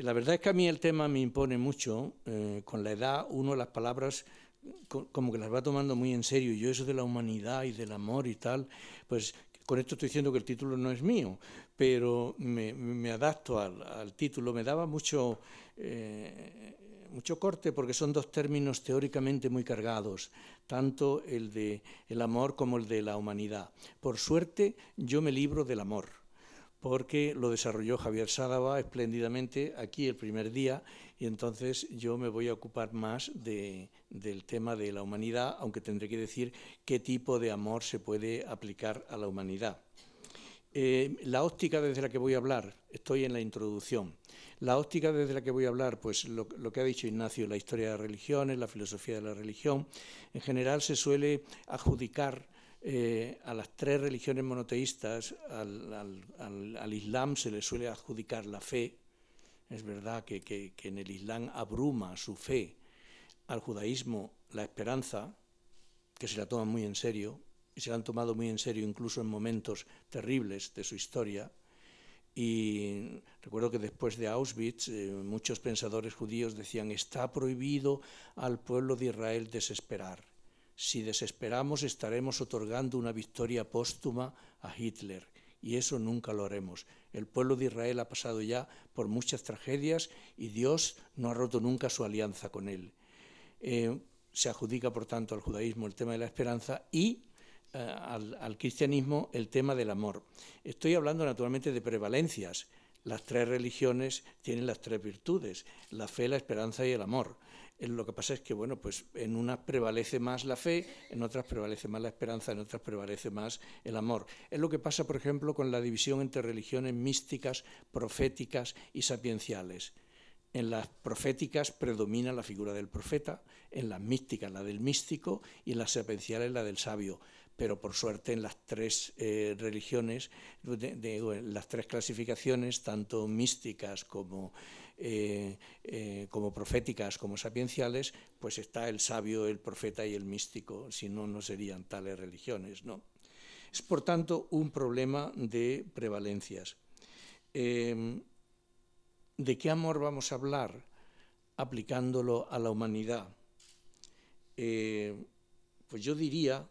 La verdad es que a mí el tema me impone mucho. Con la edad uno las palabras como que las va tomando muy en serio. Yo eso de la humanidad y del amor y tal, pues con esto estoy diciendo que el título no es mío, pero me adapto al título. Me daba mucho corte porque son dos términos teóricamente muy cargados, tanto el de el amor como el de la humanidad. Por suerte yo me libro del amor, porque lo desarrolló Javier Sádava espléndidamente aquí el primer día, y entonces yo me voy a ocupar más del tema de la humanidad, aunque tendré que decir qué tipo de amor se puede aplicar a la humanidad. La óptica desde la que voy a hablar, estoy en la introducción. La óptica desde la que voy a hablar, pues lo que ha dicho Ignacio, la historia de las religiones, la filosofía de la religión, en general se suele adjudicar a las tres religiones monoteístas, al Islam se le suele adjudicar la fe. Es verdad que en el Islam abruma su fe, al judaísmo la esperanza, que se la toman muy en serio, y se la han tomado muy en serio incluso en momentos terribles de su historia. Y recuerdo que después de Auschwitz muchos pensadores judíos decían: está prohibido al pueblo de Israel desesperar. Si desesperamos estaremos otorgando una victoria póstuma a Hitler, y eso nunca lo haremos. El pueblo de Israel ha pasado ya por muchas tragedias y Dios no ha roto nunca su alianza con él. Se adjudica, por tanto, al judaísmo el tema de la esperanza y al cristianismo el tema del amor. Estoy hablando naturalmente de prevalencias. Las tres religiones tienen las tres virtudes: la fe, la esperanza y el amor. Lo que pasa es que, bueno, pues en unas prevalece más la fe, en otras prevalece más la esperanza, en otras prevalece más el amor. Es lo que pasa, por ejemplo, con la división entre religiones místicas, proféticas y sapienciales. En las proféticas predomina la figura del profeta, en las místicas la del místico y en las sapienciales la del sabio. Pero por suerte en las tres religiones, en las tres clasificaciones, tanto místicas como proféticas como sapienciales, pues está el sabio, el profeta y el místico, si no, no serían tales religiones, ¿no? Es, por tanto, un problema de prevalencias. ¿De qué amor vamos a hablar aplicándolo a la humanidad? Pues yo diría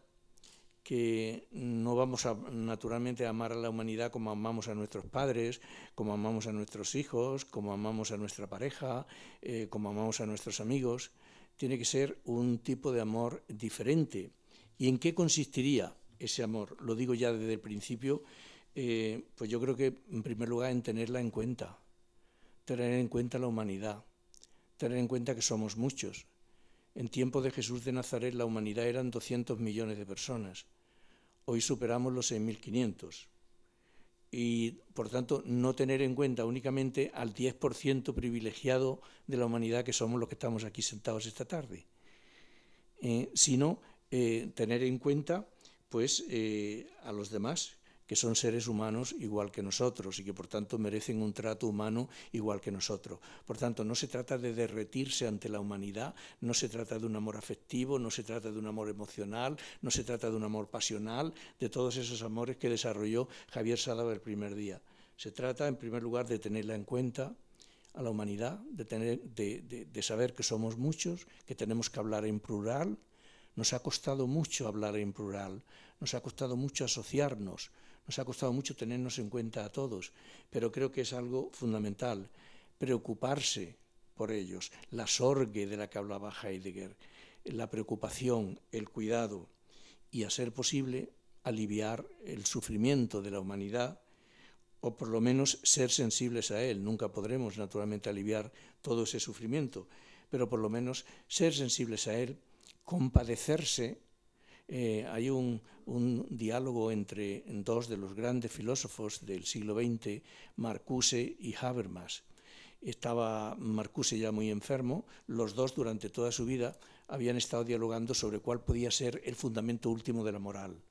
que no vamos a, naturalmente, a amar a la humanidad como amamos a nuestros padres, como amamos a nuestros hijos, como amamos a nuestra pareja, como amamos a nuestros amigos. Tiene que ser un tipo de amor diferente. ¿Y en qué consistiría ese amor? Lo digo ya desde el principio. Pues yo creo que, en primer lugar, en tenerla en cuenta. Tener en cuenta la humanidad. Tener en cuenta que somos muchos. En tiempo de Jesús de Nazaret la humanidad eran 200 millones de personas. Hoy superamos los 6.500. Y, por tanto, no tener en cuenta únicamente al 10% privilegiado de la humanidad, que somos los que estamos aquí sentados esta tarde, sino tener en cuenta, pues, a los demás, que son seres humanos igual que nosotros y que, por tanto, merecen un trato humano igual que nosotros. Por tanto, no se trata de derretirse ante la humanidad, no se trata de un amor afectivo, no se trata de un amor emocional, no se trata de un amor pasional, de todos esos amores que desarrolló Javier Sádava el primer día. Se trata, en primer lugar, de tenerla en cuenta a la humanidad, de saber que somos muchos, que tenemos que hablar en plural. Nos ha costado mucho hablar en plural, nos ha costado mucho asociarnos, nos ha costado mucho tenernos en cuenta a todos, pero creo que es algo fundamental, preocuparse por ellos, la sorge de la que hablaba Heidegger, la preocupación, el cuidado y, a ser posible, aliviar el sufrimiento de la humanidad, o por lo menos ser sensibles a él. Nunca podremos, naturalmente, aliviar todo ese sufrimiento, pero por lo menos ser sensibles a él, compadecerse. Hay un diálogo entre dos de los grandes filósofos del siglo XX, Marcuse y Habermas. Estaba Marcuse ya muy enfermo. Los dos, durante toda su vida, habían estado dialogando sobre cuál podía ser el fundamento último de la moral.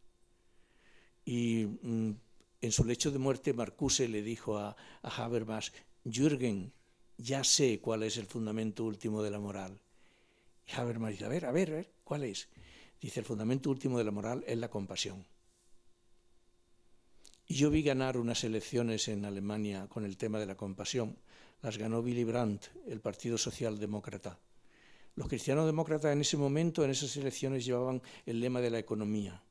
Y en su lecho de muerte, Marcuse le dijo a Habermas: Jürgen, ya sé cuál es el fundamento último de la moral. Y Habermas dice: a ver, ¿cuál es? Dice: el fundamento último de la moral es la compasión. Y yo vi ganar unas elecciones en Alemania con el tema de la compasión. Las ganó Willy Brandt, el Partido Socialdemócrata. Los cristianos-demócratas en ese momento, en esas elecciones, llevaban el lema de la economía.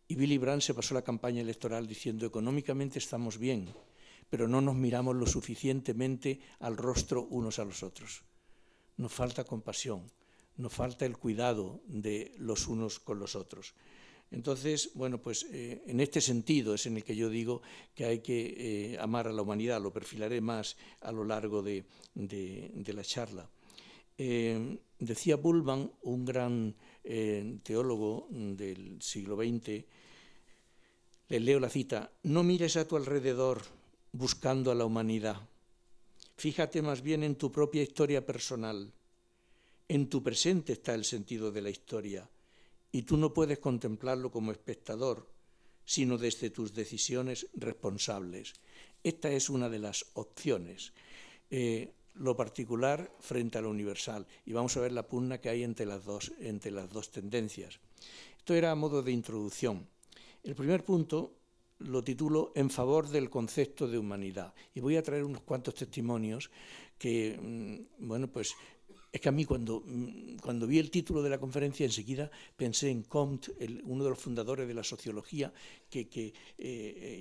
Y Willy Brandt se pasó la campaña electoral diciendo: económicamente estamos bien, pero no nos miramos lo suficientemente al rostro unos a los otros. Nos falta compasión, nos falta el cuidado de los unos con los otros. Entonces, bueno, pues en este sentido es en el que yo digo que hay que amar a la humanidad. Lo perfilaré más a lo largo de la charla. Decía Bullmann, un gran teólogo del siglo XX, les leo la cita: no mires a tu alrededor buscando a la humanidad. Fíjate más bien en tu propia historia personal. En tu presente está el sentido de la historia, y tú no puedes contemplarlo como espectador, sino desde tus decisiones responsables. Esta es una de las opciones. Lo particular frente a lo universal. Y vamos a ver la pugna que hay entre las dos tendencias. Esto era a modo de introducción. El primer punto lo titulo En favor del concepto de humanidad. Y voy a traer unos cuantos testimonios que, bueno, pues es que a mí cuando vi el título de la conferencia enseguida pensé en Comte, uno de los fundadores de la sociología, que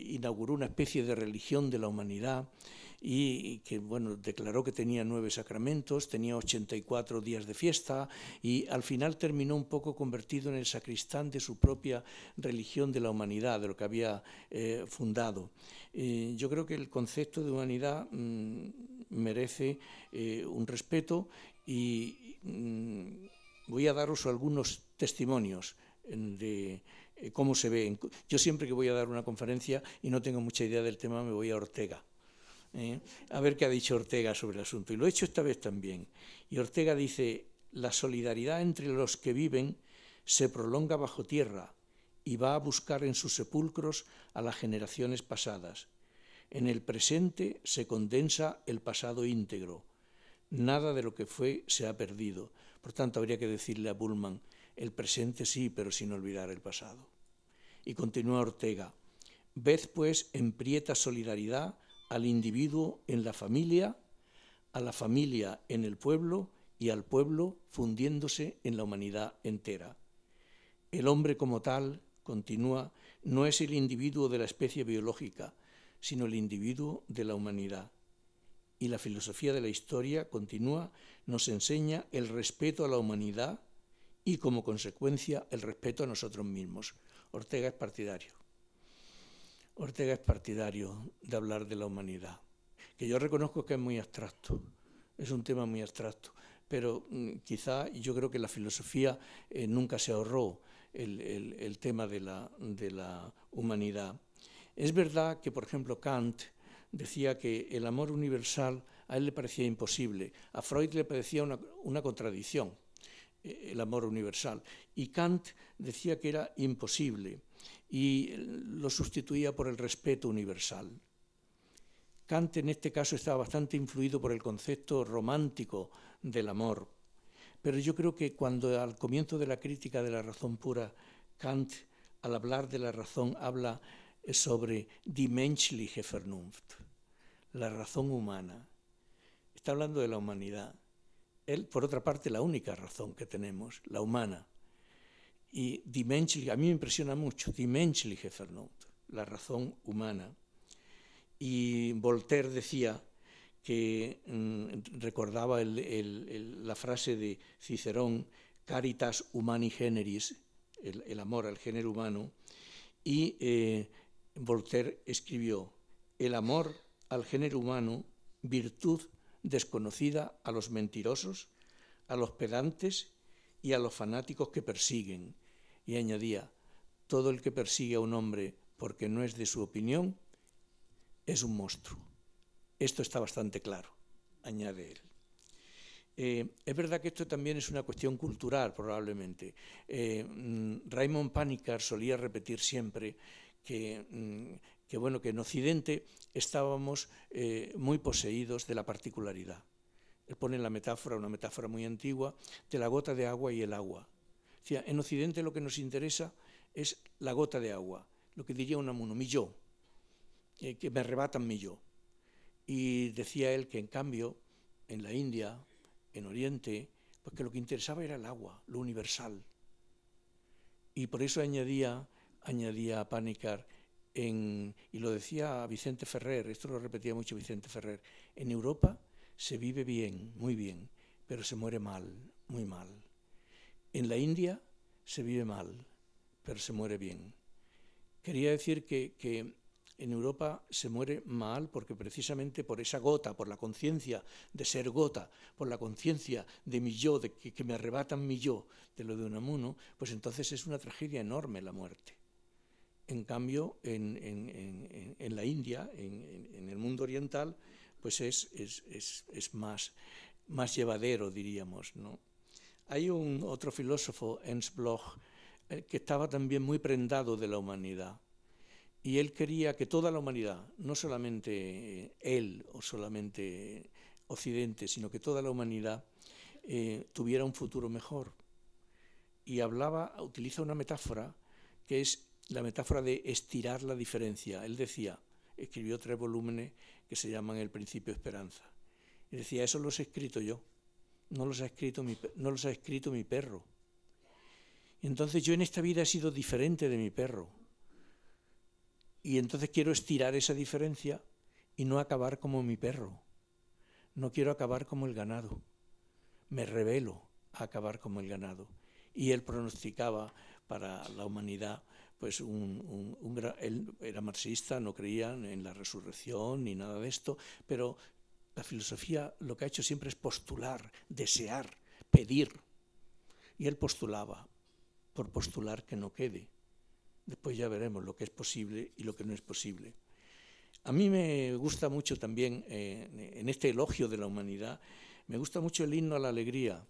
inauguró una especie de religión de la humanidad y que, bueno, declaró que tenía 9 sacramentos, tenía 84 días de fiesta y al final terminó un poco convertido en el sacristán de su propia religión de la humanidad, de lo que había fundado. Yo creo que el concepto de humanidad merece un respeto y voy a daros algunos testimonios de cómo se ve. Yo siempre que voy a dar una conferencia y no tengo mucha idea del tema me voy a Ortega. A ver qué ha dicho Ortega sobre el asunto. Y lo he hecho esta vez también. Y Ortega dice: la solidaridad entre los que viven se prolonga bajo tierra y va a buscar en sus sepulcros a las generaciones pasadas. En el presente se condensa el pasado íntegro. Nada de lo que fue se ha perdido. Por tanto, habría que decirle a Bullmann: el presente sí, pero sin olvidar el pasado. Y continúa Ortega: ved pues en prieta solidaridad al individuo en la familia, a la familia en el pueblo y al pueblo fundiéndose en la humanidad entera. El hombre como tal, continúa, no es el individuo de la especie biológica, sino el individuo de la humanidad. Y la filosofía de la historia, continúa, nos enseña el respeto a la humanidad y, como consecuencia, el respeto a nosotros mismos. Ortega es partidario. Ortega es partidario de hablar de la humanidad, que yo reconozco que es muy abstracto, es un tema muy abstracto, pero quizá yo creo que la filosofía nunca se ahorró el tema de la humanidad. Es verdad que, por ejemplo, Kant decía que el amor universal a él le parecía imposible, a Freud le parecía una contradicción, el amor universal, y Kant decía que era imposible y lo sustituía por el respeto universal. Kant en este caso estaba bastante influido por el concepto romántico del amor, pero yo creo que cuando al comienzo de la crítica de la razón pura, Kant, al hablar de la razón, habla sobre die menschliche Vernunft, la razón humana. Está hablando de la humanidad. Él, por otra parte, la única razón que tenemos, la humana. Y die menschliche, a mí me impresiona mucho, die menschliche Vernunft, la razón humana. Y Voltaire decía que recordaba la frase de Cicerón, caritas humani generis, el amor al género humano, y Voltaire escribió: el amor al género humano, virtud desconocida a los mentirosos, a los pedantes y a los fanáticos que persiguen. Y añadía: todo el que persigue a un hombre porque no es de su opinión es un monstruo. Esto está bastante claro, añade él. Es verdad que esto también es una cuestión cultural, probablemente. Raymond Panikkar solía repetir siempre que en Occidente estábamos muy poseídos de la particularidad. Él pone la metáfora, una metáfora muy antigua, de la gota de agua y el agua. O sea, en Occidente lo que nos interesa es la gota de agua, lo que diría Unamuno, mi yo. que me arrebatan mi yo. Y decía él que en cambio, en la India, en Oriente, pues que lo que interesaba era el agua, lo universal. Y por eso añadía a Panikkar, y lo decía Vicente Ferrer, esto lo repetía mucho Vicente Ferrer, en Europa se vive bien, muy bien, pero se muere mal, muy mal. En la India se vive mal, pero se muere bien. Quería decir que en Europa se muere mal porque precisamente por esa gota, por la conciencia de ser gota, por la conciencia de mi yo, de que me arrebatan mi yo, de lo de Unamuno, pues entonces es una tragedia enorme la muerte. En cambio, en la India, en el mundo oriental, pues es más llevadero, diríamos, ¿no? Hay otro filósofo, Ernst Bloch, que estaba también muy prendado de la humanidad. Y él quería que toda la humanidad, no solamente él o solamente Occidente, sino que toda la humanidad tuviera un futuro mejor. Y utiliza una metáfora que es la metáfora de estirar la diferencia. Él decía, escribió 3 volúmenes que se llaman El Principio Esperanza. Y decía, eso los he escrito yo, no los ha escrito mi perro. Y entonces yo en esta vida he sido diferente de mi perro. Y entonces quiero estirar esa diferencia y no acabar como mi perro. No quiero acabar como el ganado. Me rebelo a acabar como el ganado. Y él pronosticaba para la humanidad, pues él era marxista, no creía en la resurrección ni nada de esto, pero la filosofía lo que ha hecho siempre es postular, desear, pedir. Y él postulaba, por postular que no quede. Después ya veremos lo que es posible y lo que no es posible. A mí me gusta mucho también, en este elogio de la humanidad, me gusta mucho el himno a la alegría.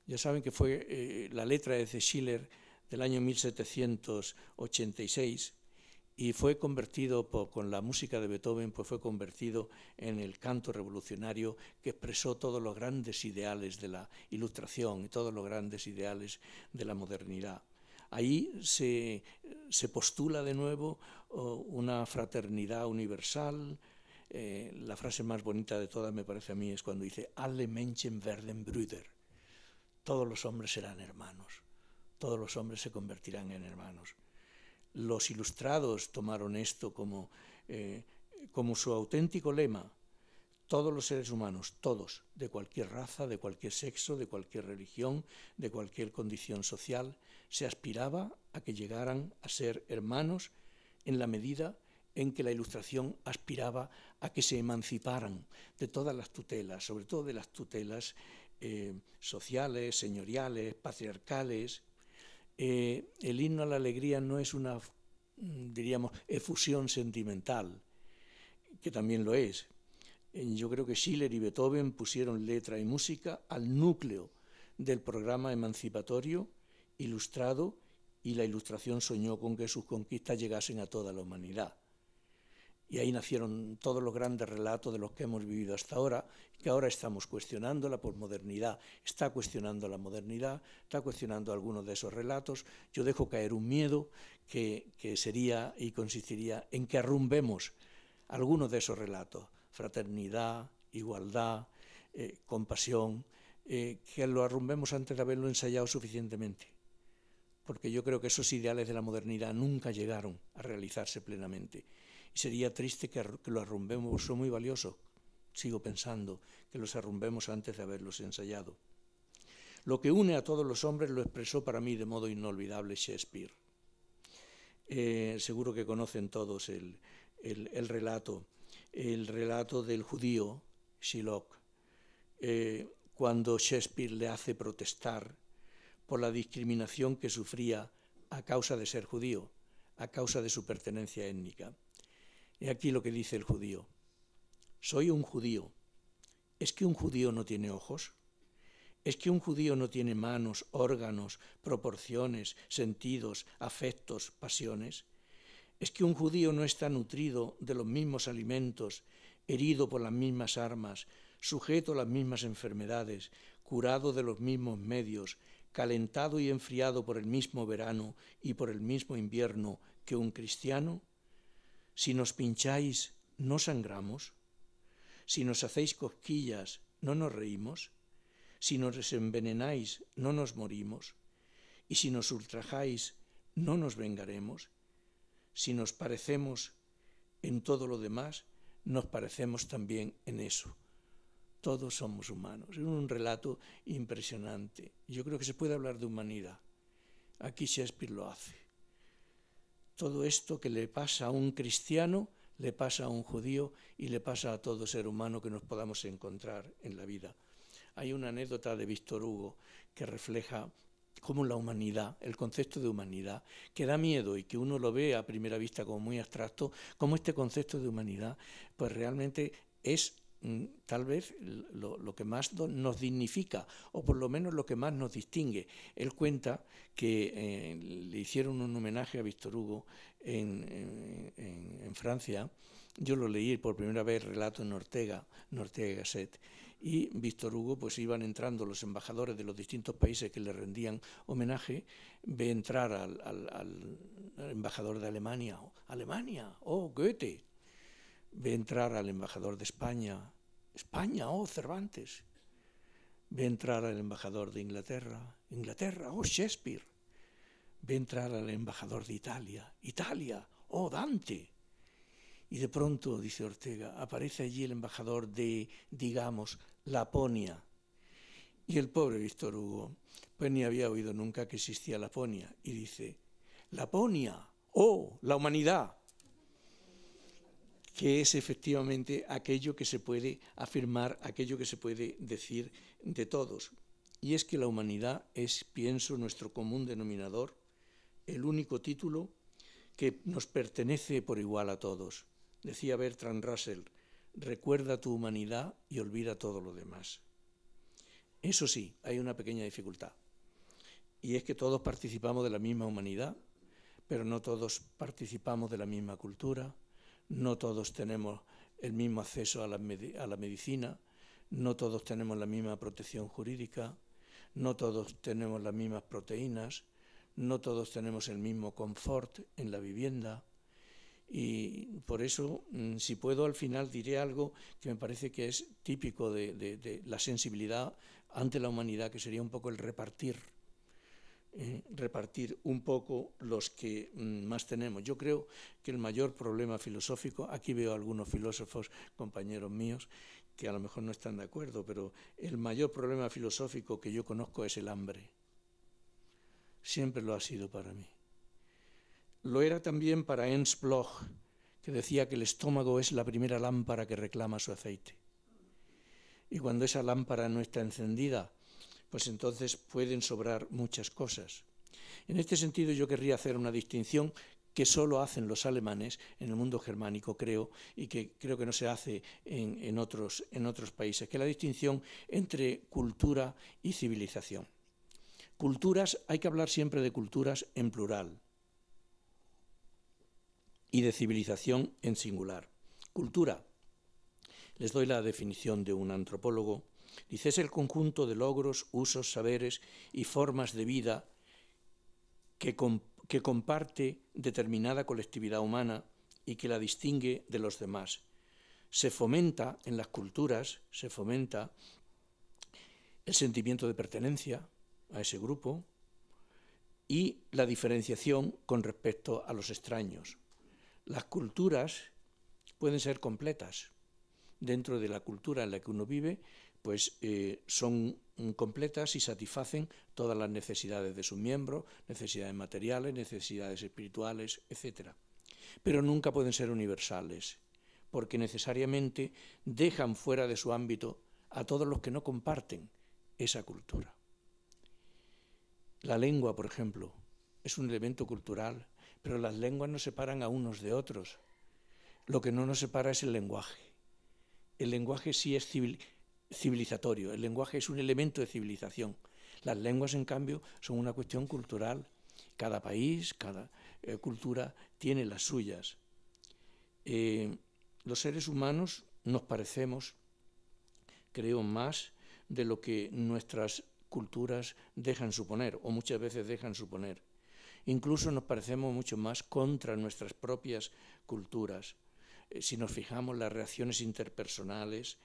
Ya saben que fue la letra de Schiller del año 1786 y fue convertido con la música de Beethoven, pues fue convertido en el canto revolucionario que expresó todos los grandes ideales de la Ilustración y todos los grandes ideales de la modernidad. Ahí se postula de nuevo una fraternidad universal. La frase más bonita de todas, me parece a mí, es cuando dice Alle Menschen werden Brüder. Todos los hombres serán hermanos, todos los hombres se convertirán en hermanos. Los ilustrados tomaron esto como su auténtico lema. Todos los seres humanos, todos, de cualquier raza, de cualquier sexo, de cualquier religión, de cualquier condición social, se aspiraba a que llegaran a ser hermanos en la medida en que la Ilustración aspiraba a que se emanciparan de todas las tutelas, sobre todo de las tutelas sociales, señoriales, patriarcales. El himno a la alegría no es una, diríamos, efusión sentimental, que también lo es. Yo creo que Schiller y Beethoven pusieron letra y música al núcleo del programa emancipatorio, ilustrado, y la Ilustración soñó con que sus conquistas llegasen a toda la humanidad. Y ahí nacieron todos los grandes relatos de los que hemos vivido hasta ahora, que ahora estamos cuestionando. La posmodernidad está cuestionando la modernidad, está cuestionando algunos de esos relatos. Yo dejo caer un miedo que sería y consistiría en que arrumbemos algunos de esos relatos. Fraternidad, igualdad, compasión, que lo arrumbemos antes de haberlo ensayado suficientemente. Porque yo creo que esos ideales de la modernidad nunca llegaron a realizarse plenamente. Y sería triste que lo arrumbemos, son muy valiosos, sigo pensando, que los arrumbemos antes de haberlos ensayado. Lo que une a todos los hombres lo expresó para mí de modo inolvidable Shakespeare. Seguro que conocen todos el relato del judío Shylock, cuando Shakespeare le hace protestar por la discriminación que sufría a causa de ser judío, a causa de su pertenencia étnica. Y aquí lo que dice el judío: soy un judío. ¿Es que un judío no tiene ojos? ¿Es que un judío no tiene manos, órganos, proporciones, sentidos, afectos, pasiones? ¿Es que un judío no está nutrido de los mismos alimentos, herido por las mismas armas, sujeto a las mismas enfermedades, curado de los mismos medios, calentado y enfriado por el mismo verano y por el mismo invierno que un cristiano? Si nos pincháis, ¿no sangramos? Si nos hacéis cosquillas, ¿no nos reímos? Si nos envenenáis, ¿no nos morimos? Y si nos ultrajáis, ¿no nos vengaremos? Si nos parecemos en todo lo demás, nos parecemos también en eso. Todos somos humanos. Es un relato impresionante. Yo creo que se puede hablar de humanidad. Aquí Shakespeare lo hace. Todo esto que le pasa a un cristiano, le pasa a un judío y le pasa a todo ser humano que nos podamos encontrar en la vida. Hay una anécdota de Víctor Hugo que refleja cómo la humanidad, el concepto de humanidad, que da miedo y que uno lo ve a primera vista como muy abstracto, como este concepto de humanidad, pues realmente es tal vez lo que más nos dignifica, o por lo menos lo que más nos distingue. Él cuenta que le hicieron un homenaje a Víctor Hugo en Francia. Yo lo leí por primera vez, el relato en Ortega y Gasset, y Víctor Hugo, pues iban entrando los embajadores de los distintos países que le rendían homenaje, ve entrar al embajador de Alemania, oh, Goethe, ve entrar al embajador de España, oh, Cervantes, ve entrar al embajador de Inglaterra, oh, Shakespeare, ve entrar al embajador de Italia, oh, Dante. Y de pronto, dice Ortega, aparece allí el embajador de, digamos, Laponia. Y el pobre Víctor Hugo, pues ni había oído nunca que existía Laponia. Y dice, Laponia, oh, la humanidad, que es efectivamente aquello que se puede afirmar, aquello que se puede decir de todos. Y es que la humanidad es, pienso, nuestro común denominador, el único título que nos pertenece por igual a todos. Decía Bertrand Russell, recuerda tu humanidad y olvida todo lo demás. Eso sí, hay una pequeña dificultad, y es que todos participamos de la misma humanidad, pero no todos participamos de la misma cultura, no todos tenemos el mismo acceso a la medicina, no todos tenemos la misma protección jurídica, no todos tenemos las mismas proteínas, no todos tenemos el mismo confort en la vivienda. Y por eso, si puedo, al final diré algo que me parece que es típico de la sensibilidad ante la humanidad, que sería un poco el repartir un poco los que más tenemos. Yo creo que el mayor problema filosófico, aquí veo algunos filósofos, compañeros míos, que a lo mejor no están de acuerdo, pero el mayor problema filosófico que yo conozco es el hambre. Siempre lo ha sido para mí. Lo era también para Ernst Bloch, que decía que el estómago es la primera lámpara que reclama su aceite. Y cuando esa lámpara no está encendida, pues entonces pueden sobrar muchas cosas. En este sentido yo querría hacer una distinción que solo hacen los alemanes en el mundo germánico, creo, y que creo que no se hace en otros países, que es la distinción entre cultura y civilización. Culturas, hay que hablar siempre de culturas en plural y de civilización en singular. Cultura, les doy la definición de un antropólogo, dice, es el conjunto de logros, usos, saberes y formas de vida que comparte determinada colectividad humana y que la distingue de los demás. Se fomenta en las culturas, se fomenta el sentimiento de pertenencia a ese grupo y la diferenciación con respecto a los extraños. Las culturas pueden ser completas. Dentro de la cultura en la que uno vive, pues son completas y satisfacen todas las necesidades de sus miembros, necesidades materiales, necesidades espirituales, etc. Pero nunca pueden ser universales, porque necesariamente dejan fuera de su ámbito a todos los que no comparten esa cultura. La lengua, por ejemplo, es un elemento cultural, pero las lenguas nos separan a unos de otros. Lo que no nos separa es el lenguaje. El lenguaje sí es civilizatorio, el lenguaje es un elemento de civilización. Las lenguas, en cambio, son una cuestión cultural. Cada país, cada cultura tiene las suyas. Los seres humanos nos parecemos, creo, más de lo que nuestras culturas dejan suponer, o muchas veces dejan suponer. incluso nos parecemos mucho más contra nuestras propias culturas. Si nos fijamos, las reacciones interpersonales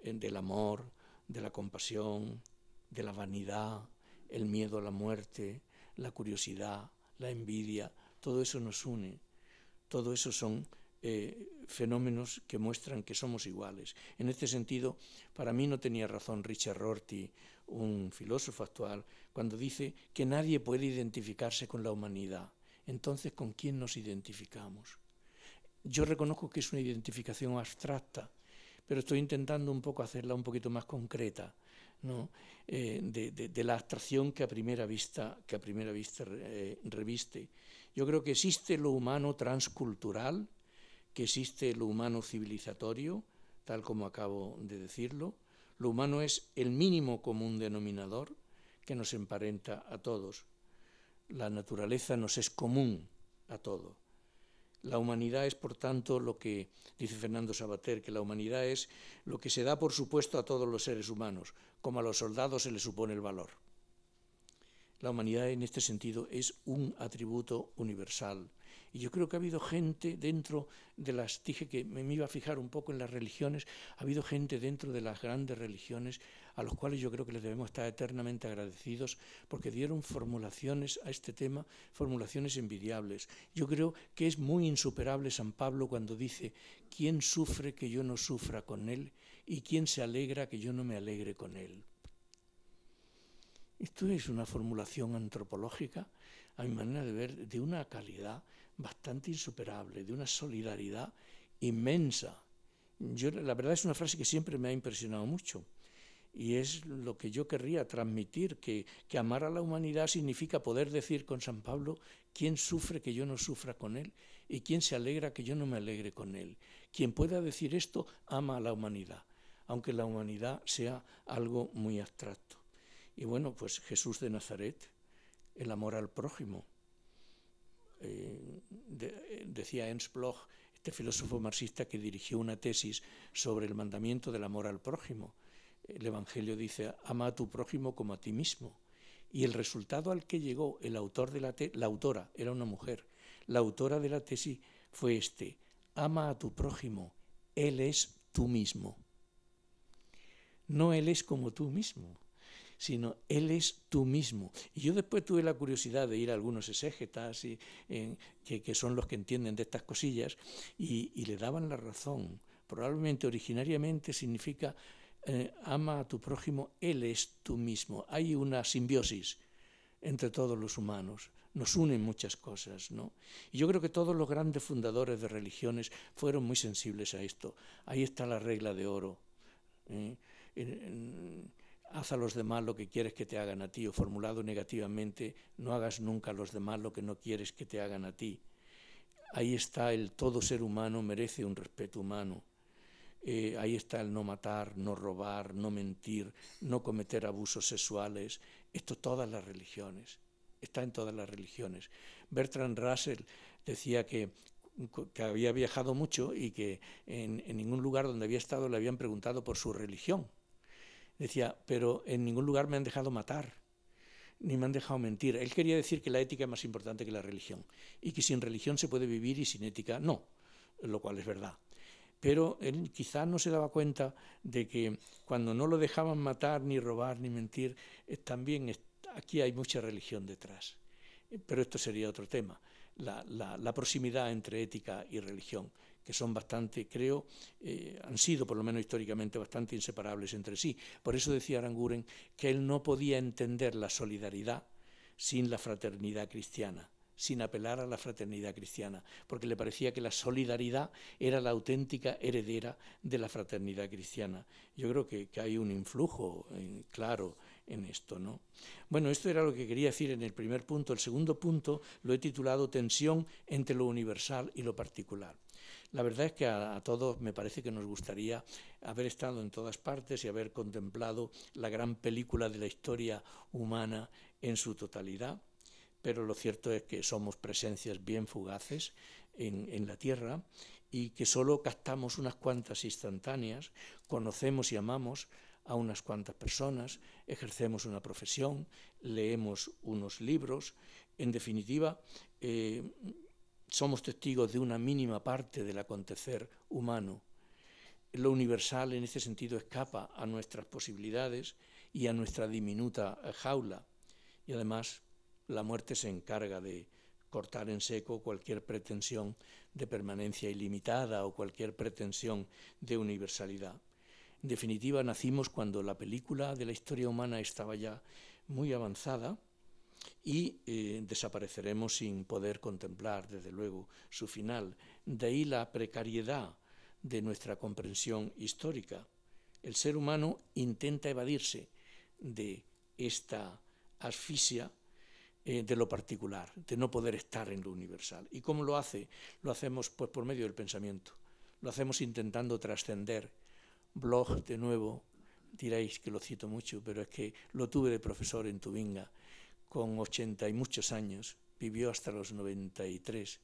del amor, de la compasión, de la vanidad, el miedo a la muerte, la curiosidad, la envidia, todo eso nos une. Todo eso son fenómenos que muestran que somos iguales. En este sentido, para mí no tenía razón Richard Rorty, un filósofo actual, cuando dice que nadie puede identificarse con la humanidad. Entonces, ¿con quién nos identificamos? Yo reconozco que es una identificación abstracta, pero estoy intentando un poco hacerla un poquito más concreta, ¿no? De la abstracción que a primera vista reviste. Yo creo que existe lo humano transcultural, que existe lo humano civilizatorio, tal como acabo de decirlo. Lo humano es el mínimo común denominador que nos emparenta a todos. La naturaleza nos es común a todos. La humanidad es, por tanto, lo que dice Fernando Savater, que la humanidad es lo que se da por supuesto a todos los seres humanos, como a los soldados se les supone el valor. La humanidad en este sentido es un atributo universal. Y yo creo que ha habido gente dentro de las, dije que me iba a fijar un poco en las religiones, ha habido gente dentro de las grandes religiones a los cuales yo creo que les debemos estar eternamente agradecidos porque dieron formulaciones a este tema, formulaciones envidiables. Yo creo que es muy insuperable San Pablo cuando dice: ¿quién sufre que yo no sufra con él? ¿Y quién se alegra que yo no me alegre con él? Esto es una formulación antropológica, a mi manera de ver, de una calidad bastante insuperable, de una solidaridad inmensa. La verdad es una frase que siempre me ha impresionado mucho y es lo que yo querría transmitir, que amar a la humanidad significa poder decir con San Pablo: ¿quién sufre que yo no sufra con él? ¿Y quién se alegra que yo no me alegre con él? Quien pueda decir esto ama a la humanidad, aunque la humanidad sea algo muy abstracto. Y bueno, pues Jesús de Nazaret, el amor al prójimo. Decía Ernst Bloch, este filósofo marxista que dirigió una tesis sobre el mandamiento del amor al prójimo. El Evangelio dice: ama a tu prójimo como a ti mismo. Y el resultado al que llegó el autor de la autora, era una mujer, la autora de la tesis fue este: ama a tu prójimo, él es tú mismo. No él es como tú mismo, sino él es tú mismo. Y yo después tuve la curiosidad de ir a algunos exégetas que son los que entienden de estas cosillas y le daban la razón. Probablemente originariamente significa ama a tu prójimo, él es tú mismo. Hay una simbiosis entre todos los humanos, nos unen muchas cosas, ¿no? Y yo creo que todos los grandes fundadores de religiones fueron muy sensibles a esto. Ahí está la regla de oro. Haz a los demás lo que quieres que te hagan a ti, o formulado negativamente: no hagas nunca a los demás lo que no quieres que te hagan a ti. Ahí está el todo ser humano merece un respeto humano. Ahí está el no matar, no robar, no mentir, no cometer abusos sexuales. Esto todas las religiones, está en todas las religiones. Bertrand Russell decía que había viajado mucho y que en ningún lugar donde había estado le habían preguntado por su religión. Decía: pero en ningún lugar me han dejado matar, ni me han dejado mentir. Él quería decir que la ética es más importante que la religión y que sin religión se puede vivir y sin ética no, lo cual es verdad. Pero él quizás no se daba cuenta de que cuando no lo dejaban matar, ni robar, ni mentir, también aquí hay mucha religión detrás. Pero esto sería otro tema, la proximidad entre ética y religión, que son bastante, creo, han sido por lo menos históricamente bastante inseparables entre sí. Por eso decía Aranguren que él no podía entender la solidaridad sin la fraternidad cristiana, sin apelar a la fraternidad cristiana, porque le parecía que la solidaridad era la auténtica heredera de la fraternidad cristiana. Yo creo que hay un influjo claro en esto, ¿no? Bueno, esto era lo que quería decir en el primer punto. El segundo punto lo he titulado Tensión entre lo universal y lo particular. La verdad es que a todos me parece que nos gustaría haber estado en todas partes y haber contemplado la gran película de la historia humana en su totalidad, pero lo cierto es que somos presencias bien fugaces en la Tierra y que solo captamos unas cuantas instantáneas, conocemos y amamos a unas cuantas personas, ejercemos una profesión, leemos unos libros, En definitiva, somos testigos de una mínima parte del acontecer humano. Lo universal en este sentido escapa a nuestras posibilidades y a nuestra diminuta jaula. Y además la muerte se encarga de cortar en seco cualquier pretensión de permanencia ilimitada o cualquier pretensión de universalidad. En definitiva, nacimos cuando la película de la historia humana estaba ya muy avanzada y desapareceremos sin poder contemplar, desde luego, su final. De ahí la precariedad de nuestra comprensión histórica. El ser humano intenta evadirse de esta asfixia de lo particular, de no poder estar en lo universal. ¿Y cómo lo hace? Lo hacemos pues por medio del pensamiento, lo hacemos intentando trascender. Bloch, de nuevo, diréis que lo cito mucho, pero es que lo tuve de profesor en Tubinga, con 80 y muchos años, vivió hasta los 93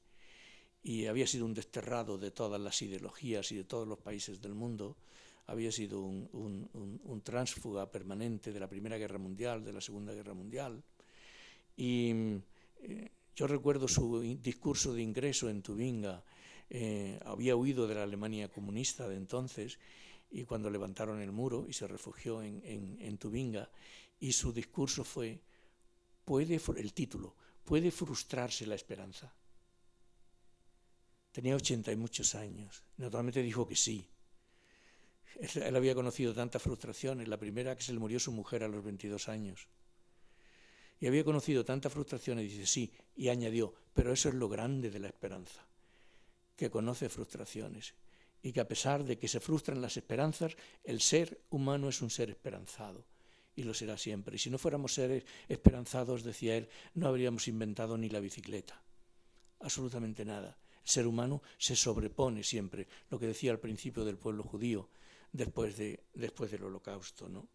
y había sido un desterrado de todas las ideologías y de todos los países del mundo. Había sido un tránsfuga permanente de la Primera Guerra Mundial, de la Segunda Guerra Mundial. Y yo recuerdo su discurso de ingreso en Tubinga. Había huido de la Alemania comunista de entonces, y cuando levantaron el muro y se refugió en Tubinga, y su discurso fue, el título, ¿puede frustrarse la esperanza? Tenía 80 y muchos años. Naturalmente dijo que sí. Él había conocido tantas frustraciones. La primera, que se le murió su mujer a los 22 años. Y había conocido tantas frustraciones, y dice sí, y añadió, pero eso es lo grande de la esperanza, que conoce frustraciones, y que a pesar de que se frustran las esperanzas, el ser humano es un ser esperanzado, y lo será siempre. Y si no fuéramos seres esperanzados, decía él, no habríamos inventado ni la bicicleta, absolutamente nada. El ser humano se sobrepone siempre, lo que decía al principio del pueblo judío, después del Holocausto, ¿no?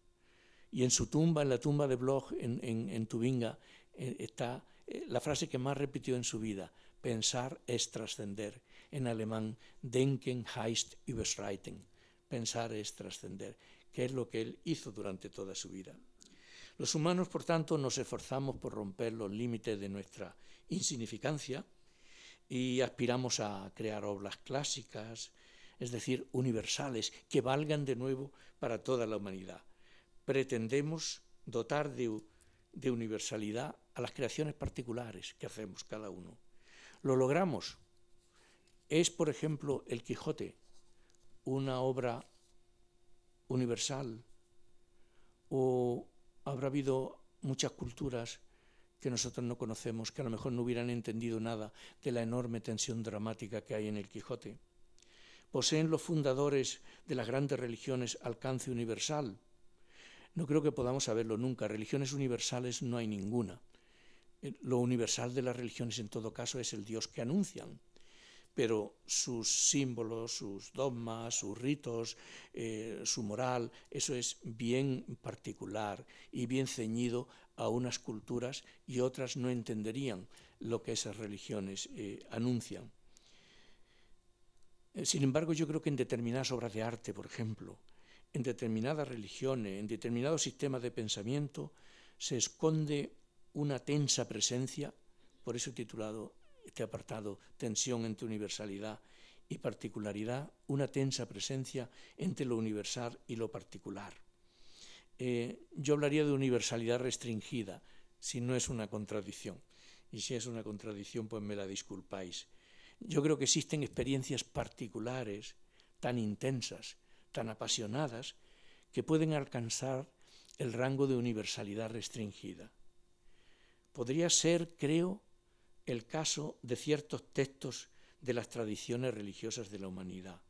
Y en su tumba, en la tumba de Bloch en Tubinga, está la frase que más repitió en su vida: pensar es trascender. En alemán, denken heißt überschreiten. Pensar es trascender, que es lo que él hizo durante toda su vida. Los humanos, por tanto, nos esforzamos por romper los límites de nuestra insignificancia y aspiramos a crear obras clásicas, es decir, universales, que valgan de nuevo para toda la humanidad. Pretendemos dotar de universalidad a las creaciones particulares que hacemos cada uno. ¿Lo logramos? ¿Es, por ejemplo, el Quijote una obra universal? ¿O habrá habido muchas culturas que nosotros no conocemos, que a lo mejor no hubieran entendido nada de la enorme tensión dramática que hay en el Quijote? ¿Poseen los fundadores de las grandes religiones alcance universal? No creo que podamos saberlo nunca. Religiones universales no hay ninguna. Lo universal de las religiones, en todo caso, es el Dios que anuncian. Pero sus símbolos, sus dogmas, sus ritos, su moral, eso es bien particular y bien ceñido a unas culturas, y otras no entenderían lo que esas religiones anuncian. Sin embargo, yo creo que en determinadas obras de arte, por ejemplo, en determinadas religiones, en determinados sistemas de pensamiento, se esconde una tensa presencia, por eso he titulado este apartado Tensión entre universalidad y particularidad, una tensa presencia entre lo universal y lo particular. Yo hablaría de universalidad restringida, si no es una contradicción. Y si es una contradicción, pues me la disculpáis. Yo creo que existen experiencias particulares tan intensas, tan apasionadas, que pueden alcanzar el rango de universalidad restringida. Podría ser, creo, el caso de ciertos textos de las tradiciones religiosas de la humanidad.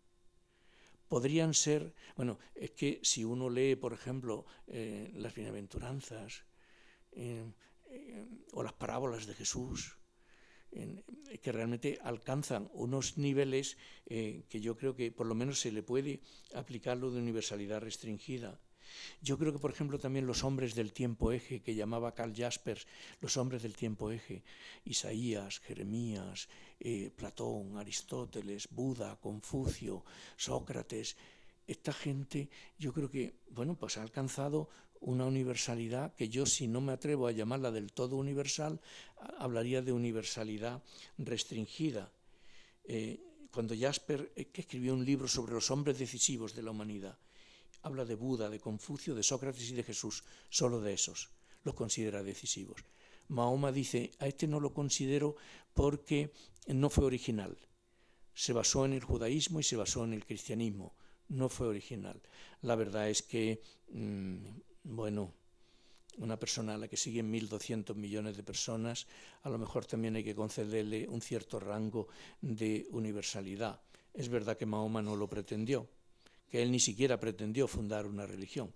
Podrían ser, bueno, es que si uno lee, por ejemplo, las bienaventuranzas o las parábolas de Jesús, que realmente alcanzan unos niveles que yo creo que por lo menos se le puede aplicar lo de universalidad restringida. Yo creo que, por ejemplo, también los hombres del tiempo eje, que llamaba Karl Jaspers, los hombres del tiempo eje, Isaías, Jeremías, Platón, Aristóteles, Buda, Confucio, Sócrates, esta gente, yo creo que, bueno, pues ha alcanzado una universalidad que yo, si no me atrevo a llamarla del todo universal, hablaría de universalidad restringida. Cuando Jasper, que escribió un libro sobre los hombres decisivos de la humanidad, habla de Buda, de Confucio, de Sócrates y de Jesús, solo de esos los considera decisivos. Mahoma dice, a este no lo considero porque no fue original. Se basó en el judaísmo y se basó en el cristianismo. No fue original. La verdad es que, una persona a la que siguen 1.200 millones de personas, a lo mejor también hay que concederle un cierto rango de universalidad. Es verdad que Mahoma no lo pretendió, que él ni siquiera pretendió fundar una religión,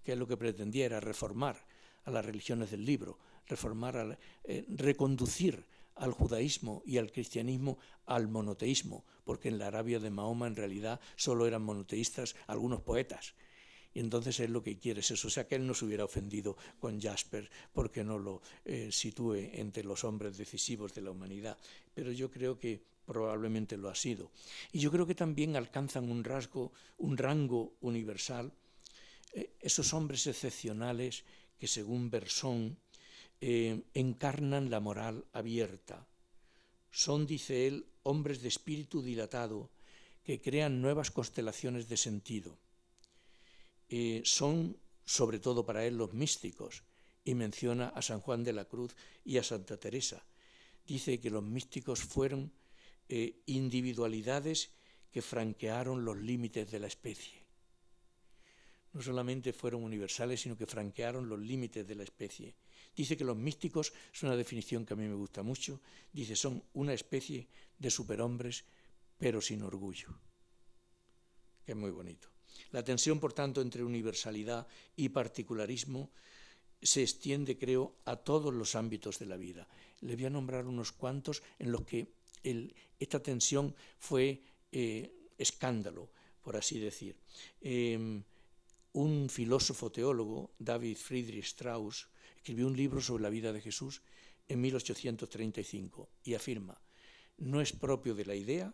que él lo que pretendía era reformar a las religiones del libro, reconducir al judaísmo y al cristianismo al monoteísmo, porque en la Arabia de Mahoma en realidad solo eran monoteístas algunos poetas. Y entonces él lo que quiere es eso, o sea que él no se hubiera ofendido con Jasper porque no lo sitúe entre los hombres decisivos de la humanidad, pero yo creo que probablemente lo ha sido. Y yo creo que también alcanzan un rango universal, esos hombres excepcionales que según Bersón encarnan la moral abierta. Son, dice él, hombres de espíritu dilatado que crean nuevas constelaciones de sentido. Son, sobre todo para él, los místicos, y menciona a San Juan de la Cruz y a Santa Teresa. Dice que los místicos fueron individualidades que franquearon los límites de la especie. No solamente fueron universales, sino que franquearon los límites de la especie. Dice que los místicos, es una definición que a mí me gusta mucho, dice son una especie de superhombres, pero sin orgullo, que es muy bonito. La tensión, por tanto, entre universalidad y particularismo se extiende, creo, a todos los ámbitos de la vida. Le voy a nombrar unos cuantos en los que esta tensión fue escándalo, por así decir. Un filósofo teólogo, David Friedrich Strauss, escribió un libro sobre la vida de Jesús en 1835 y afirma, no es propio de la idea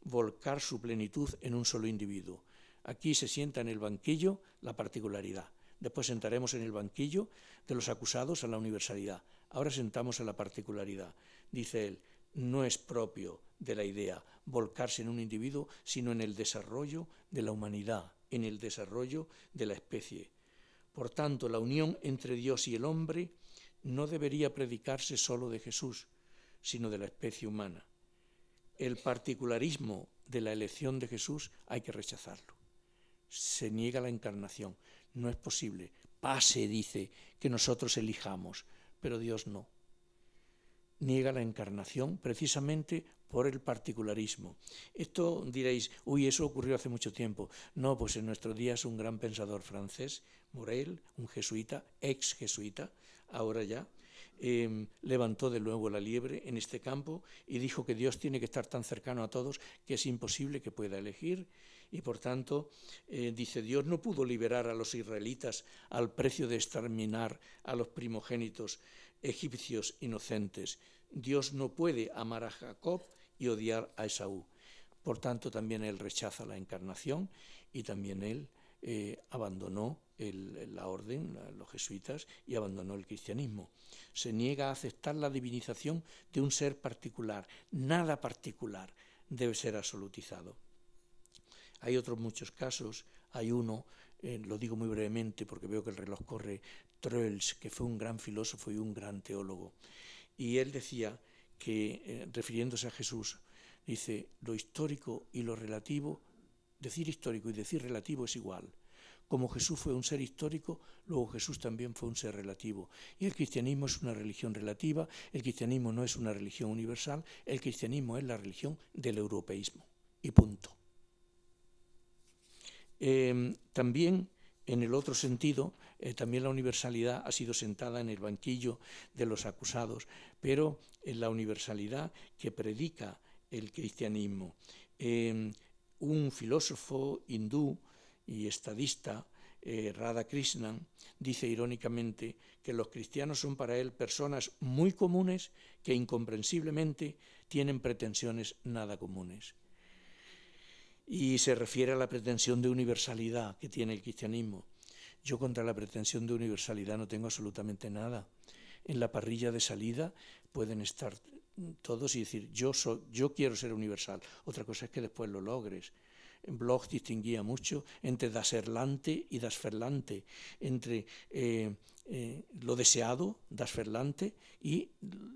volcar su plenitud en un solo individuo. Aquí se sienta en el banquillo la particularidad. Después sentaremos en el banquillo de los acusados a la universalidad. Ahora sentamos a la particularidad. Dice él, no es propio de la idea volcarse en un individuo, sino en el desarrollo de la humanidad, en el desarrollo de la especie. Por tanto, la unión entre Dios y el hombre no debería predicarse solo de Jesús, sino de la especie humana. El particularismo de la elección de Jesús hay que rechazarlo. Se niega la encarnación. No es posible. Pase, dice, que nosotros elijamos, pero Dios no. Niega la encarnación precisamente por el particularismo. Esto diréis, uy, eso ocurrió hace mucho tiempo. No, pues en nuestros días un gran pensador francés, Morel, un jesuita, ex jesuita, ahora ya, levantó de nuevo la liebre en este campo y dijo que Dios tiene que estar tan cercano a todos que es imposible que pueda elegir. Y por tanto, dice, Dios no pudo liberar a los israelitas al precio de exterminar a los primogénitos egipcios inocentes. Dios no puede amar a Jacob y odiar a Esaú. Por tanto, también él rechaza la encarnación y también él abandonó la orden, los jesuitas, y abandonó el cristianismo. Se niega a aceptar la divinización de un ser particular. Nada particular debe ser absolutizado. Hay otros muchos casos, hay uno, lo digo muy brevemente porque veo que el reloj corre, Troels, que fue un gran filósofo y un gran teólogo. Y él decía que, refiriéndose a Jesús, dice, lo histórico y lo relativo, decir histórico y decir relativo es igual. Como Jesús fue un ser histórico, luego Jesús también fue un ser relativo. Y el cristianismo es una religión relativa, el cristianismo no es una religión universal, el cristianismo es la religión del europeísmo. Y punto. También, en el otro sentido, también la universalidad ha sido sentada en el banquillo de los acusados, pero en la universalidad que predica el cristianismo. Un filósofo hindú y estadista, Radhakrishnan, dice irónicamente que los cristianos son para él personas muy comunes que incomprensiblemente tienen pretensiones nada comunes. Y se refiere a la pretensión de universalidad que tiene el cristianismo. Yo contra la pretensión de universalidad no tengo absolutamente nada. En la parrilla de salida pueden estar todos y decir, yo quiero ser universal. Otra cosa es que después lo logres. Bloch distinguía mucho entre das Erlante y das Verlante, entre lo deseado, das Verlante, y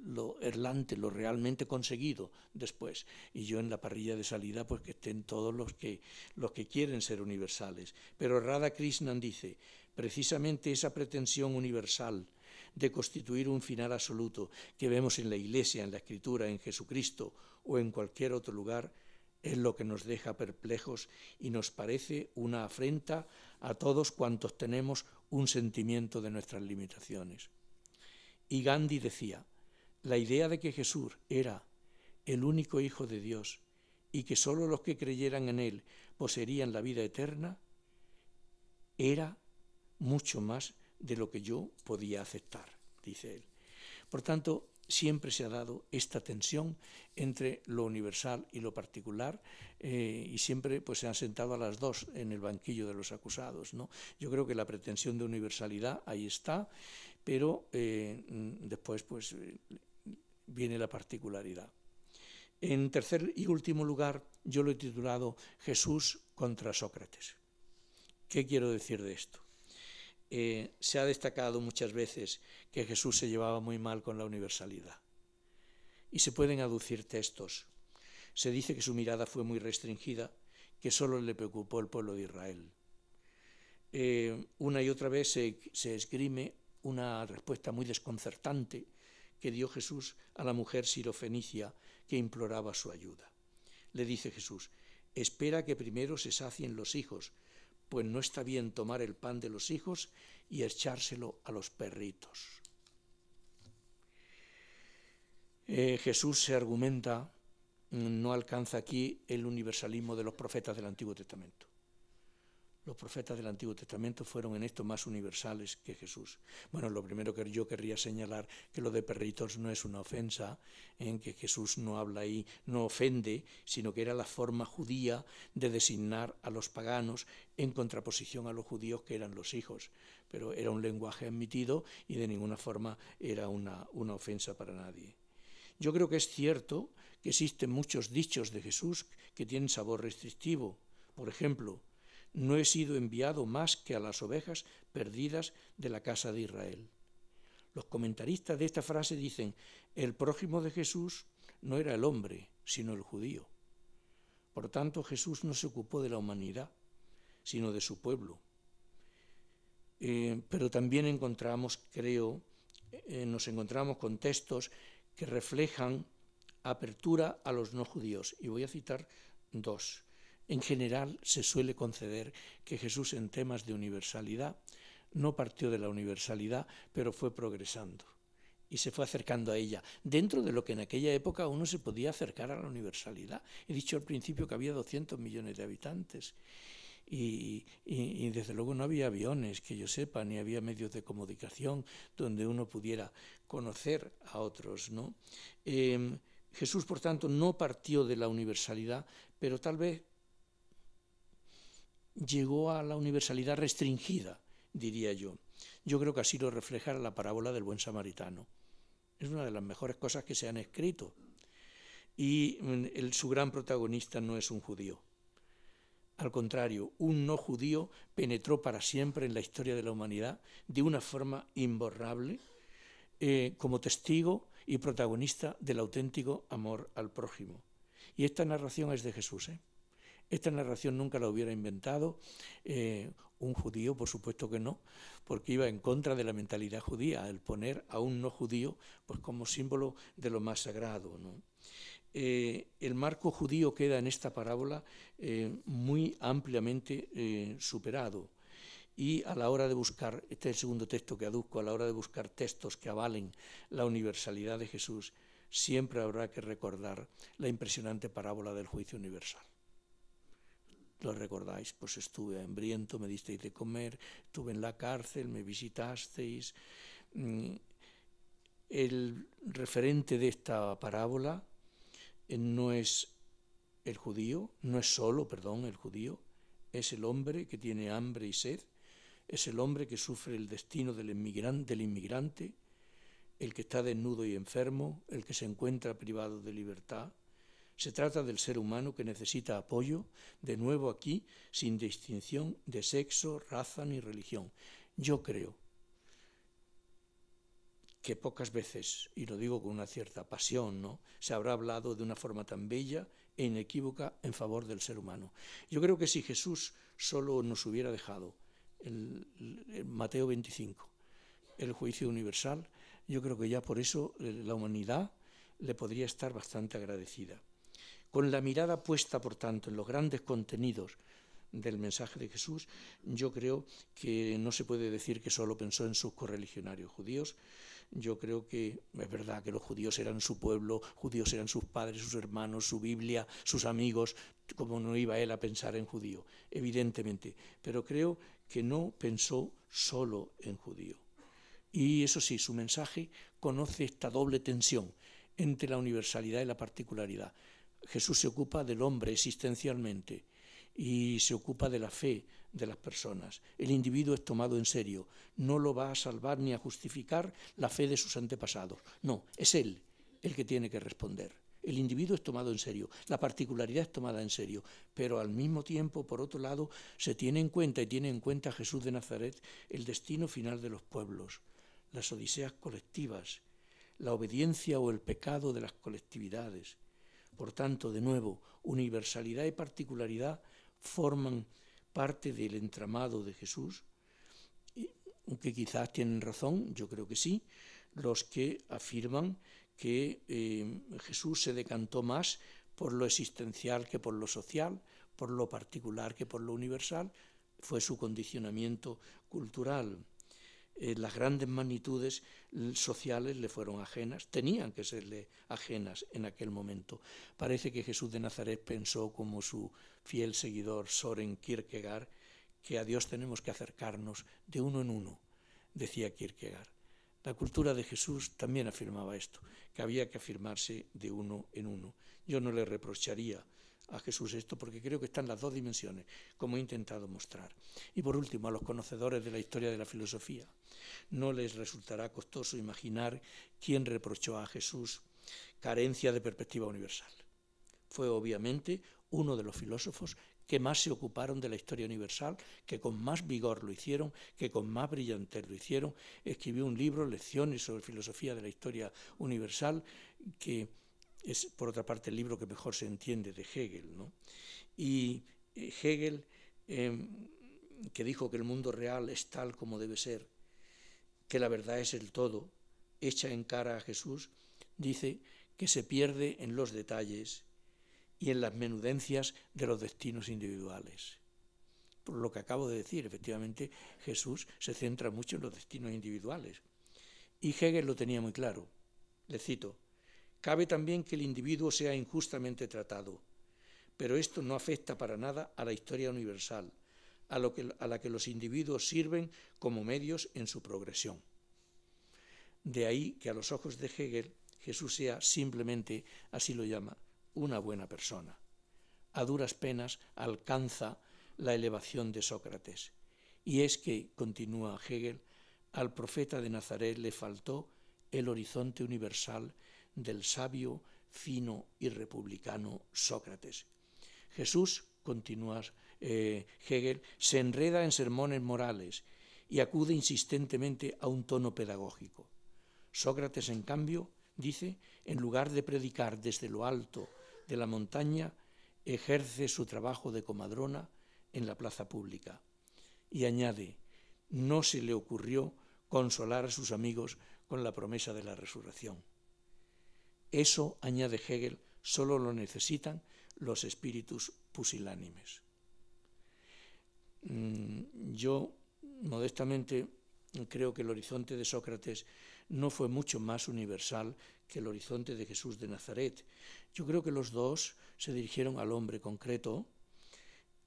lo Erlante, lo realmente conseguido después. Y yo en la parrilla de salida, pues que estén todos los que quieren ser universales. Pero Radhakrishnan dice, precisamente esa pretensión universal de constituir un final absoluto que vemos en la Iglesia, en la Escritura, en Jesucristo o en cualquier otro lugar, es lo que nos deja perplejos y nos parece una afrenta a todos cuantos tenemos un sentimiento de nuestras limitaciones. Y Gandhi decía, la idea de que Jesús era el único Hijo de Dios y que sólo los que creyeran en Él poseerían la vida eterna, era mucho más de lo que yo podía aceptar, dice él. Por tanto, siempre se ha dado esta tensión entre lo universal y lo particular y siempre pues, se han sentado a las dos en el banquillo de los acusados, ¿no? Yo creo que la pretensión de universalidad ahí está, pero después pues, viene la particularidad. En tercer y último lugar, yo lo he titulado Jesús contra Sócrates. ¿Qué quiero decir de esto? Se ha destacado muchas veces que Jesús se llevaba muy mal con la universalidad. Y se pueden aducir textos. Se dice que su mirada fue muy restringida, que solo le preocupó el pueblo de Israel. Una y otra vez se esgrime una respuesta muy desconcertante que dio Jesús a la mujer sirofenicia que imploraba su ayuda. Le dice Jesús, espera que primero se sacien los hijos, pues no está bien tomar el pan de los hijos y echárselo a los perritos. Jesús se argumenta, no alcanza aquí el universalismo de los profetas del Antiguo Testamento. Los profetas del Antiguo Testamento fueron en esto más universales que Jesús. Bueno, lo primero que yo querría señalar que lo de perritos no es una ofensa, en que Jesús no habla ahí, no ofende, sino que era la forma judía de designar a los paganos en contraposición a los judíos que eran los hijos. Pero era un lenguaje admitido y de ninguna forma era una ofensa para nadie. Yo creo que es cierto que existen muchos dichos de Jesús que tienen sabor restrictivo. Por ejemplo, no he sido enviado más que a las ovejas perdidas de la casa de Israel. Los comentaristas de esta frase dicen, el prójimo de Jesús no era el hombre, sino el judío. Por tanto, Jesús no se ocupó de la humanidad, sino de su pueblo. Pero también encontramos, creo, nos encontramos con textos que reflejan apertura a los no judíos. Y voy a citar dos. En general se suele conceder que Jesús en temas de universalidad no partió de la universalidad, pero fue progresando y se fue acercando a ella, dentro de lo que en aquella época uno se podía acercar a la universalidad. He dicho al principio que había 200 millones de habitantes y desde luego no había aviones, que yo sepa, ni había medios de comunicación donde uno pudiera conocer a otros, ¿no? Jesús, por tanto, no partió de la universalidad, pero tal vez llegó a la universalidad restringida, diría yo. Yo creo que así lo refleja la parábola del buen samaritano. Es una de las mejores cosas que se han escrito. Y su gran protagonista no es un judío. Al contrario, un no judío penetró para siempre en la historia de la humanidad de una forma imborrable, como testigo y protagonista del auténtico amor al prójimo. Y esta narración es de Jesús, Esta narración nunca la hubiera inventado un judío, por supuesto que no, porque iba en contra de la mentalidad judía, el poner a un no judío pues, como símbolo de lo más sagrado, ¿no? El marco judío queda en esta parábola muy ampliamente superado. Y a la hora de buscar, este es el segundo texto que aduzco, a la hora de buscar textos que avalen la universalidad de Jesús, siempre habrá que recordar la impresionante parábola del juicio universal. ¿Lo recordáis? Pues estuve hambriento, me disteis de comer, estuve en la cárcel, me visitasteis. El referente de esta parábola no es el judío, no es solo, perdón, el judío, es el hombre que tiene hambre y sed, Es el hombre que sufre el destino del inmigrante, el que está desnudo y enfermo, el que se encuentra privado de libertad. Se trata del ser humano que necesita apoyo, de nuevo aquí, sin distinción de sexo, raza ni religión. Yo creo que pocas veces, y lo digo con una cierta pasión, ¿no?, se habrá hablado de una forma tan bella e inequívoca en favor del ser humano. Yo creo que si Jesús solo nos hubiera dejado el Mateo 25, el juicio universal, yo creo que ya por eso la humanidad le podría estar bastante agradecida. Con la mirada puesta, por tanto, en los grandes contenidos del mensaje de Jesús, yo creo que no se puede decir que solo pensó en sus correligionarios judíos. Yo creo que es verdad que los judíos eran su pueblo, judíos eran sus padres, sus hermanos, su Biblia, sus amigos, como no iba él a pensar en judío, evidentemente, pero creo que no pensó solo en judío. Y eso sí, su mensaje conoce esta doble tensión entre la universalidad y la particularidad. Jesús se ocupa del hombre existencialmente y se ocupa de la fe de las personas. El individuo es tomado en serio, no lo va a salvar ni a justificar la fe de sus antepasados. No, es él el que tiene que responder. El individuo es tomado en serio, la particularidad es tomada en serio, pero al mismo tiempo, por otro lado, se tiene en cuenta, y tiene en cuenta Jesús de Nazaret, el destino final de los pueblos, las odiseas colectivas, la obediencia o el pecado de las colectividades. Por tanto, de nuevo, universalidad y particularidad forman parte del entramado de Jesús, que quizás tienen razón, yo creo que sí, los que afirman que Jesús se decantó más por lo existencial que por lo social, por lo particular que por lo universal, fue su condicionamiento cultural. Las grandes magnitudes sociales le fueron ajenas, tenían que serle ajenas en aquel momento. Parece que Jesús de Nazaret pensó, como su fiel seguidor Søren Kierkegaard, que a Dios tenemos que acercarnos de uno en uno, decía Kierkegaard. La cultura de Jesús también afirmaba esto, que había que afirmarse de uno en uno. Yo no le reprocharía a Jesús esto, porque creo que están las dos dimensiones, como he intentado mostrar. Y por último, a los conocedores de la historia de la filosofía, no les resultará costoso imaginar quién reprochó a Jesús carencia de perspectiva universal. Fue obviamente uno de los filósofos que más se ocuparon de la historia universal, que con más vigor lo hicieron, que con más brillantez lo hicieron. Escribió un libro, Lecciones sobre filosofía de la historia universal, que es, por otra parte, el libro que mejor se entiende de Hegel, ¿no? Y Hegel, que dijo que el mundo real es tal como debe ser, que la verdad es el todo, echa en cara a Jesús, dice que se pierde en los detalles y en las menudencias de los destinos individuales. Por lo que acabo de decir, efectivamente, Jesús se centra mucho en los destinos individuales. Y Hegel lo tenía muy claro. Le cito: cabe también que el individuo sea injustamente tratado, pero esto no afecta para nada a la historia universal, a la que los individuos sirven como medios en su progresión. De ahí que a los ojos de Hegel Jesús sea simplemente, así lo llama, una buena persona. A duras penas alcanza la elevación de Sócrates. Y es que, continúa Hegel, al profeta de Nazaret le faltó el horizonte universal del sabio, fino y republicano Sócrates. Jesús, continúa Hegel, se enreda en sermones morales y acude insistentemente a un tono pedagógico. Sócrates, en cambio, dice, en lugar de predicar desde lo alto de la montaña, ejerce su trabajo de comadrona en la plaza pública. Y añade, no se le ocurrió consolar a sus amigos con la promesa de la resurrección. Eso, añade Hegel, solo lo necesitan los espíritus pusilánimes. Yo, modestamente, creo que el horizonte de Sócrates no fue mucho más universal que el horizonte de Jesús de Nazaret. Yo creo que los dos se dirigieron al hombre concreto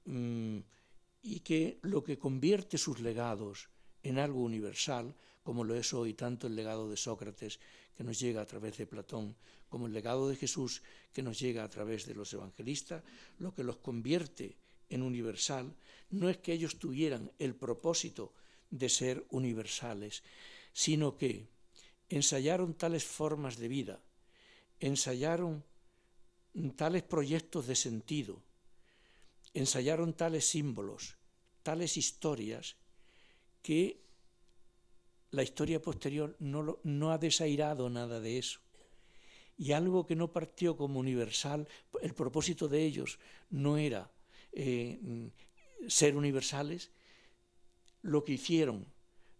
y que lo que convierte sus legados en algo universal, como lo es hoy tanto el legado de Sócrates, que nos llega a través de Platón, como el legado de Jesús, que nos llega a través de los evangelistas, lo que los convierte en universal no es que ellos tuvieran el propósito de ser universales, sino que ensayaron tales formas de vida, ensayaron tales proyectos de sentido, ensayaron tales símbolos, tales historias, que la historia posterior no ha desairado nada de eso. Y algo que no partió como universal, el propósito de ellos no era ser universales, lo que hicieron,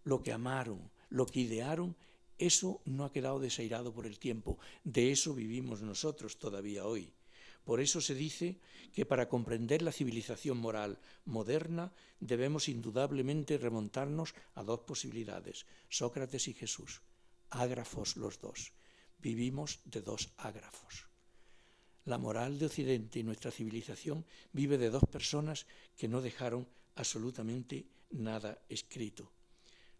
lo que amaron, lo que idearon, eso no ha quedado desairado por el tiempo. De eso vivimos nosotros todavía hoy. Por eso se dice que para comprender la civilización moral moderna debemos indudablemente remontarnos a dos posibilidades, Sócrates y Jesús, ágrafos los dos. Vivimos de dos ágrafos. La moral de Occidente y nuestra civilización vive de dos personas que no dejaron absolutamente nada escrito.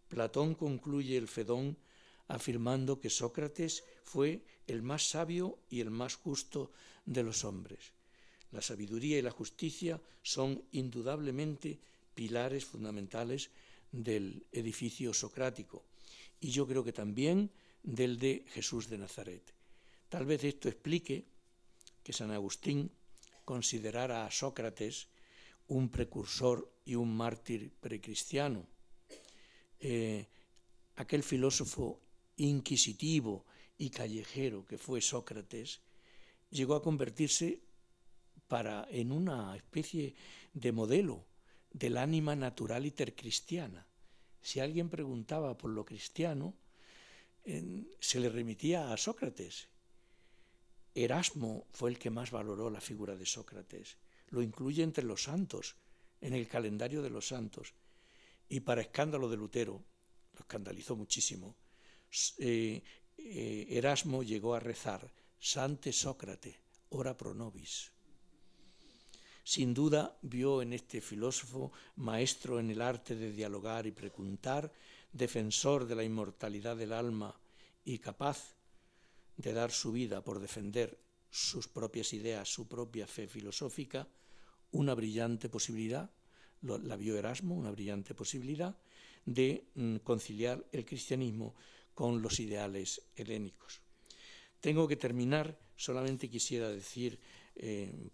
Platón concluye el Fedón afirmando que Sócrates fue el más sabio y el más justo de los hombres. La sabiduría y la justicia son indudablemente pilares fundamentales del edificio socrático, y yo creo que también del de Jesús de Nazaret. Tal vez esto explique que San Agustín considerara a Sócrates un precursor y un mártir precristiano. Aquel filósofo inquisitivo y callejero que fue Sócrates llegó a convertirse en una especie de modelo del ánima natural intercristiana. Si alguien preguntaba por lo cristiano, se le remitía a Sócrates. Erasmo fue el que más valoró la figura de Sócrates. Lo incluye entre los santos, en el calendario de los santos. Y para escándalo de Lutero, lo escandalizó muchísimo, Erasmo llegó a rezar Sante Sócrate, ora pro nobis. Sin duda vio en este filósofo, maestro en el arte de dialogar y preguntar, defensor de la inmortalidad del alma y capaz de dar su vida por defender sus propias ideas, su propia fe filosófica, una brillante posibilidad, la vio Erasmo, una brillante posibilidad de conciliar el cristianismo con los ideales helénicos. Tengo que terminar, solamente quisiera decir,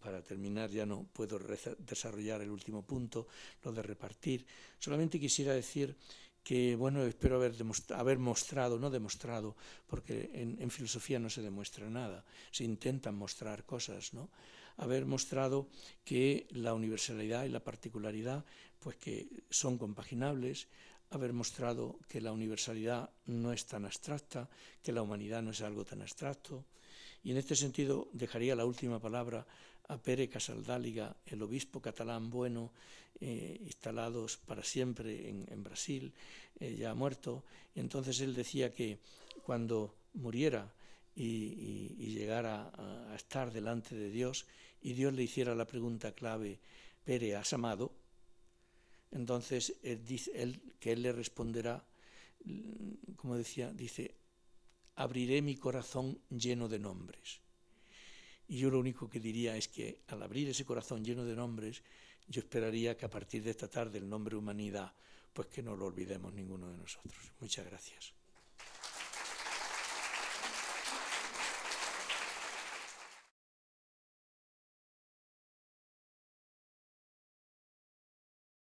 para terminar ya no puedo desarrollar el último punto, lo de repartir, solamente quisiera decir que, bueno, espero haber mostrado, no demostrado, porque en filosofía no se demuestra nada, se intentan mostrar cosas, ¿no? Haber mostrado que la universalidad y la particularidad, pues que son compaginables, haber mostrado que la universalidad no es tan abstracta, que la humanidad no es algo tan abstracto. Y en este sentido dejaría la última palabra a Pere Casaldáliga, el obispo catalán bueno, instalados para siempre en Brasil, ya muerto. Y entonces él decía que cuando muriera y llegara a estar delante de Dios y Dios le hiciera la pregunta clave, Pere, ¿has amado? Entonces él le responderá, como decía, dice, abriré mi corazón lleno de nombres. Y yo lo único que diría es que al abrir ese corazón lleno de nombres, yo esperaría que a partir de esta tarde el nombre humanidad, pues que no lo olvidemos ninguno de nosotros. Muchas gracias.